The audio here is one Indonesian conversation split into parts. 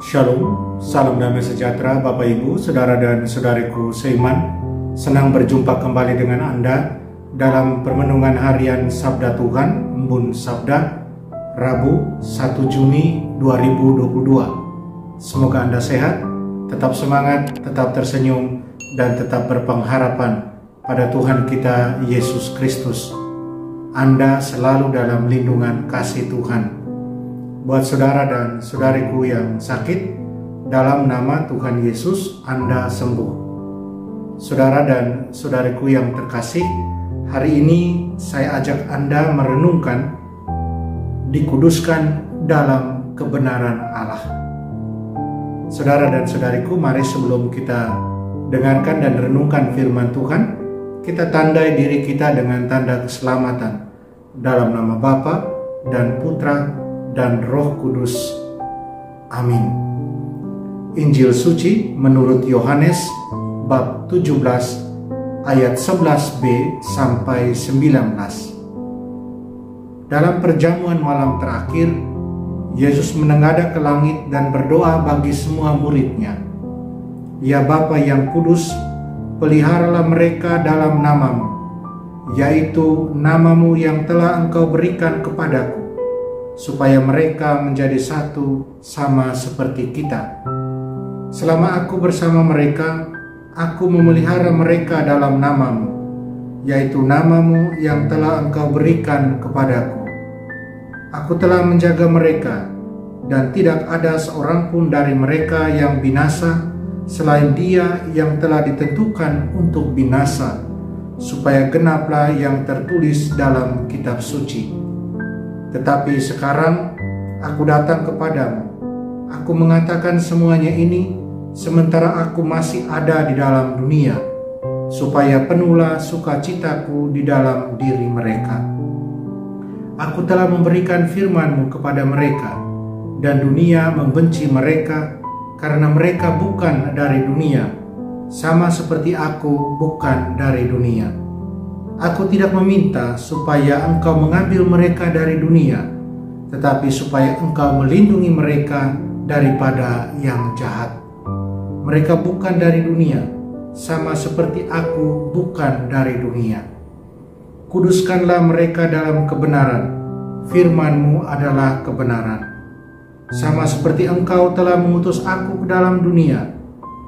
Shalom, salam damai sejahtera Bapak Ibu, Saudara dan Saudariku seiman. Senang berjumpa kembali dengan Anda dalam permenungan harian Sabda Tuhan, Embun Sabda, Rabu 1 Juni 2022. Semoga Anda sehat, tetap semangat, tetap tersenyum, dan tetap berpengharapan pada Tuhan kita Yesus Kristus. Anda selalu dalam lindungan kasih Tuhan. Buat saudara dan saudariku yang sakit, dalam nama Tuhan Yesus Anda sembuh. Saudara dan saudariku yang terkasih, hari ini saya ajak Anda merenungkan dikuduskan dalam kebenaran Allah. Saudara dan saudariku, mari sebelum kita dengarkan dan renungkan firman Tuhan, kita tandai diri kita dengan tanda keselamatan dalam nama Bapa dan Putra dan Roh Kudus. Amin. Injil suci menurut Yohanes bab 17 ayat 11b sampai 19. Dalam perjamuan malam terakhir, Yesus menengadah ke langit dan berdoa bagi semua murid-Nya. Ya Bapa yang kudus, peliharalah mereka dalam nama-Mu, yaitu nama-Mu yang telah Engkau berikan kepadaku, supaya mereka menjadi satu sama seperti kita. Selama aku bersama mereka, aku memelihara mereka dalam nama-Mu, yaitu nama-Mu yang telah Engkau berikan kepadaku. Aku telah menjaga mereka, dan tidak ada seorang pun dari mereka yang binasa, selain dia yang telah ditentukan untuk binasa, supaya genaplah yang tertulis dalam kitab suci. Tetapi sekarang aku datang kepadamu. Aku mengatakan semuanya ini sementara aku masih ada di dalam dunia, supaya penuhlah sukacitaku di dalam diri mereka. Aku telah memberikan firman-Mu kepada mereka, dan dunia membenci mereka karena mereka bukan dari dunia, sama seperti aku bukan dari dunia. Aku tidak meminta supaya Engkau mengambil mereka dari dunia, tetapi supaya Engkau melindungi mereka daripada yang jahat. Mereka bukan dari dunia, sama seperti aku bukan dari dunia. Kuduskanlah mereka dalam kebenaran, firman-Mu adalah kebenaran. Sama seperti Engkau telah mengutus aku ke dalam dunia,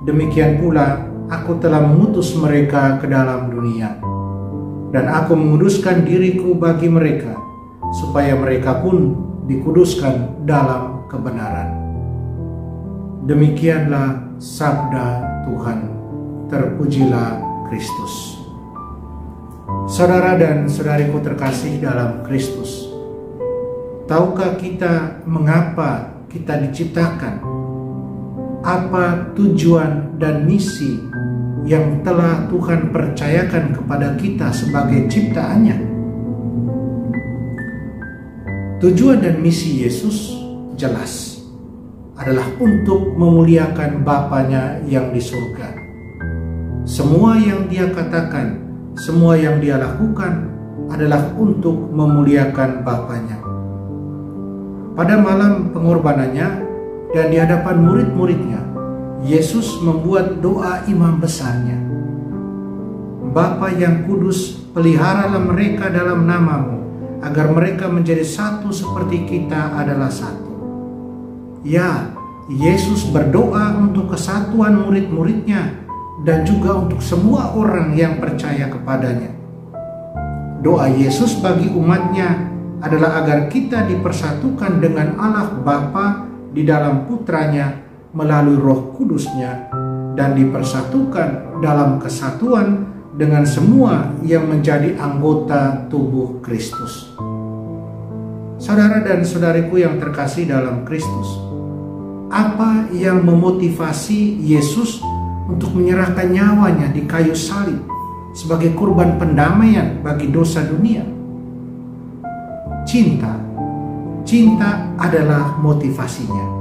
demikian pula aku telah mengutus mereka ke dalam dunia. Dan aku menguduskan diriku bagi mereka, supaya mereka pun dikuduskan dalam kebenaran. Demikianlah sabda Tuhan. Terpujilah Kristus. Saudara dan saudariku terkasih dalam Kristus, tahukah kita mengapa kita diciptakan? Apa tujuan dan misi yang telah Tuhan percayakan kepada kita sebagai ciptaannya? Tujuan dan misi Yesus jelas, adalah untuk memuliakan Bapanya yang di surga. Semua yang Dia katakan, semua yang Dia lakukan adalah untuk memuliakan Bapanya. Pada malam pengorbanannya dan di hadapan murid-muridnya, Yesus membuat doa imam besarnya. Bapa yang kudus, peliharalah mereka dalam nama-Mu, agar mereka menjadi satu seperti kita adalah satu. Ya, Yesus berdoa untuk kesatuan murid-muridnya dan juga untuk semua orang yang percaya kepadanya. Doa Yesus bagi umatnya adalah agar kita dipersatukan dengan Allah Bapa di dalam Putranya melalui Roh Kudusnya, dan dipersatukan dalam kesatuan dengan semua yang menjadi anggota tubuh Kristus. Saudara dan saudariku yang terkasih dalam Kristus, apa yang memotivasi Yesus untuk menyerahkan nyawanya di kayu salib sebagai kurban pendamaian bagi dosa dunia? Cinta. Cinta adalah motivasinya.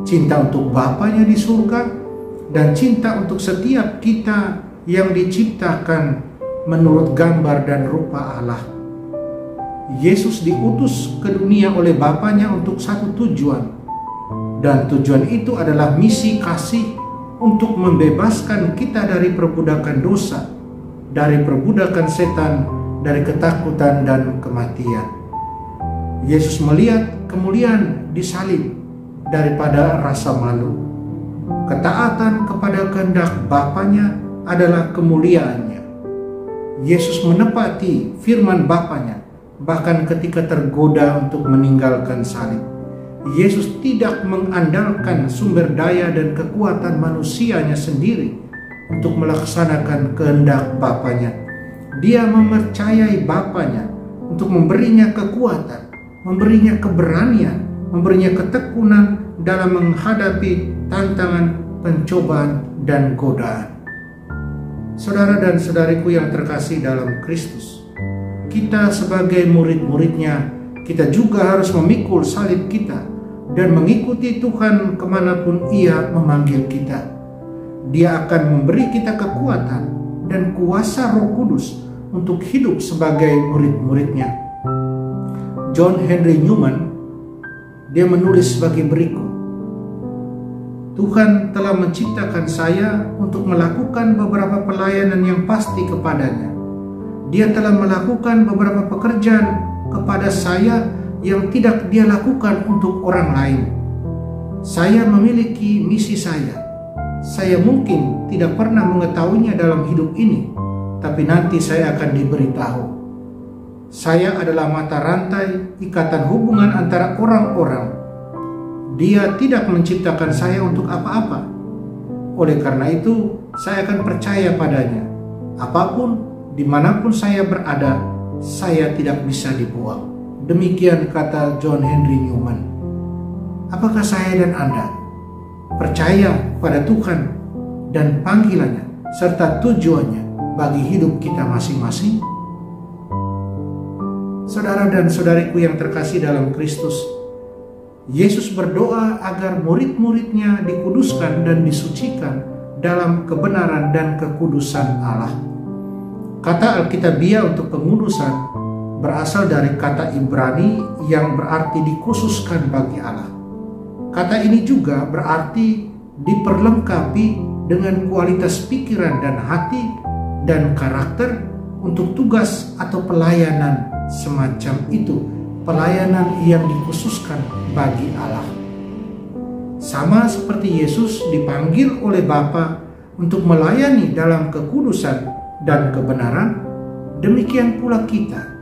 Cinta untuk Bapanya di surga, dan cinta untuk setiap kita yang diciptakan menurut gambar dan rupa Allah. Yesus diutus ke dunia oleh Bapanya untuk satu tujuan, Dan tujuan itu adalah misi kasih untuk membebaskan kita dari perbudakan dosa, dari perbudakan setan, dari ketakutan dan kematian. Yesus melihat kemuliaan di salib daripada rasa malu. Ketaatan kepada kehendak Bapanya adalah kemuliaannya. Yesus menepati firman Bapanya, bahkan ketika tergoda untuk meninggalkan salib. Yesus tidak mengandalkan sumber daya dan kekuatan manusianya sendiri untuk melaksanakan kehendak Bapanya. Dia mempercayai Bapanya untuk memberinya kekuatan, memberinya keberanian, memberinya ketekunan dalam menghadapi tantangan, pencobaan, dan godaan. Saudara dan saudariku yang terkasih dalam Kristus, kita sebagai murid-muridnya, kita juga harus memikul salib kita dan mengikuti Tuhan kemanapun Ia memanggil kita. Dia akan memberi kita kekuatan dan kuasa Roh Kudus untuk hidup sebagai murid-muridnya. John Henry Newman, dia menulis sebagai berikut: Tuhan telah menciptakan saya untuk melakukan beberapa pelayanan yang pasti kepadanya. Dia telah melakukan beberapa pekerjaan kepada saya yang tidak Dia lakukan untuk orang lain. Saya memiliki misi saya. Saya mungkin tidak pernah mengetahuinya dalam hidup ini, tapi nanti saya akan diberitahu. Saya adalah mata rantai ikatan hubungan antara orang-orang. Dia tidak menciptakan saya untuk apa-apa. Oleh karena itu, saya akan percaya padanya. Apapun, dimanapun saya berada, saya tidak bisa dibuang. Demikian kata John Henry Newman. Apakah saya dan Anda percaya pada Tuhan dan panggilannya serta tujuannya bagi hidup kita masing-masing? Saudara dan saudariku yang terkasih dalam Kristus, Yesus berdoa agar murid-muridnya dikuduskan dan disucikan dalam kebenaran dan kekudusan Allah. Kata Alkitabiah untuk pengudusan berasal dari kata Ibrani yang berarti dikhususkan bagi Allah. Kata ini juga berarti diperlengkapi dengan kualitas pikiran dan hati dan karakter untuk tugas atau pelayanan semacam itu, pelayanan yang dikhususkan bagi Allah. Sama seperti Yesus dipanggil oleh Bapa untuk melayani dalam kekudusan dan kebenaran, demikian pula kita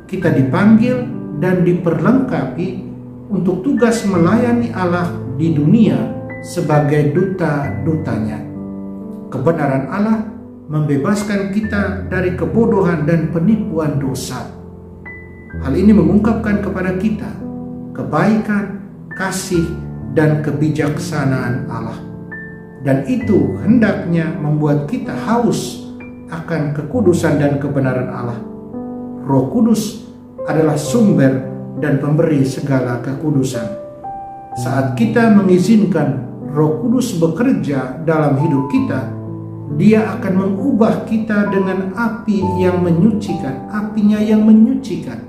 dipanggil dan diperlengkapi untuk tugas melayani Allah di dunia sebagai duta-dutanya. Kebenaran Allah membebaskan kita dari kebodohan dan penipuan dosa. Hal ini mengungkapkan kepada kita kebaikan, kasih, dan kebijaksanaan Allah. Dan itu hendaknya membuat kita haus akan kekudusan dan kebenaran Allah. Roh Kudus adalah sumber dan pemberi segala kekudusan. Saat kita mengizinkan Roh Kudus bekerja dalam hidup kita, Dia akan mengubah kita dengan api yang menyucikan, apinya yang menyucikan,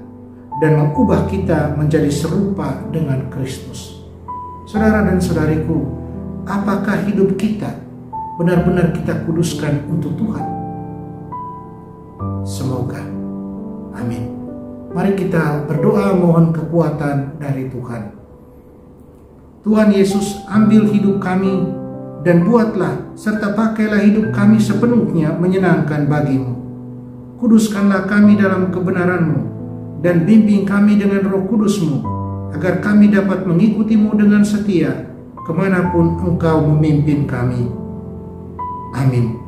dan mengubah kita menjadi serupa dengan Kristus. Saudara dan saudariku, apakah hidup kita benar-benar kita kuduskan untuk Tuhan? Semoga. Amin. Mari kita berdoa mohon kekuatan dari Tuhan. Tuhan Yesus, ambil hidup kami dan buatlah serta pakailah hidup kami sepenuhnya menyenangkan bagimu. Kuduskanlah kami dalam kebenaran-Mu dan bimbing kami dengan Roh Kudus-Mu, agar kami dapat mengikutimu dengan setia kemanapun Engkau memimpin kami. Amin.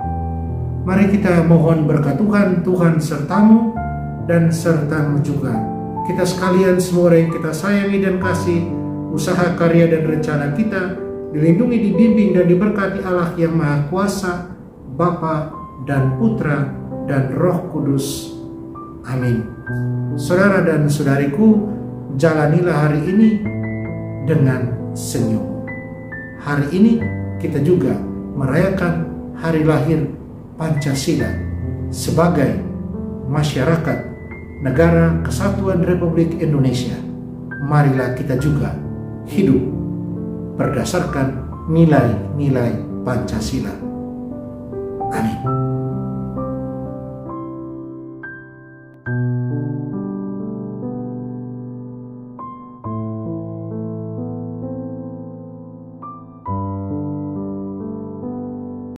Mari kita mohon berkat Tuhan, Tuhan sertamu dan sertamu juga. Kita sekalian semua yang kita sayangi dan kasih, usaha, karya, dan rencana kita dilindungi, dibimbing, dan diberkati Allah yang Maha Kuasa, Bapa dan Putra dan Roh Kudus. Amin. Saudara dan saudariku, jalanilah hari ini dengan senyum. Hari ini kita juga merayakan hari lahir Pancasila sebagai masyarakat Negara Kesatuan Republik Indonesia. Marilah kita juga hidup berdasarkan nilai-nilai Pancasila. Amin.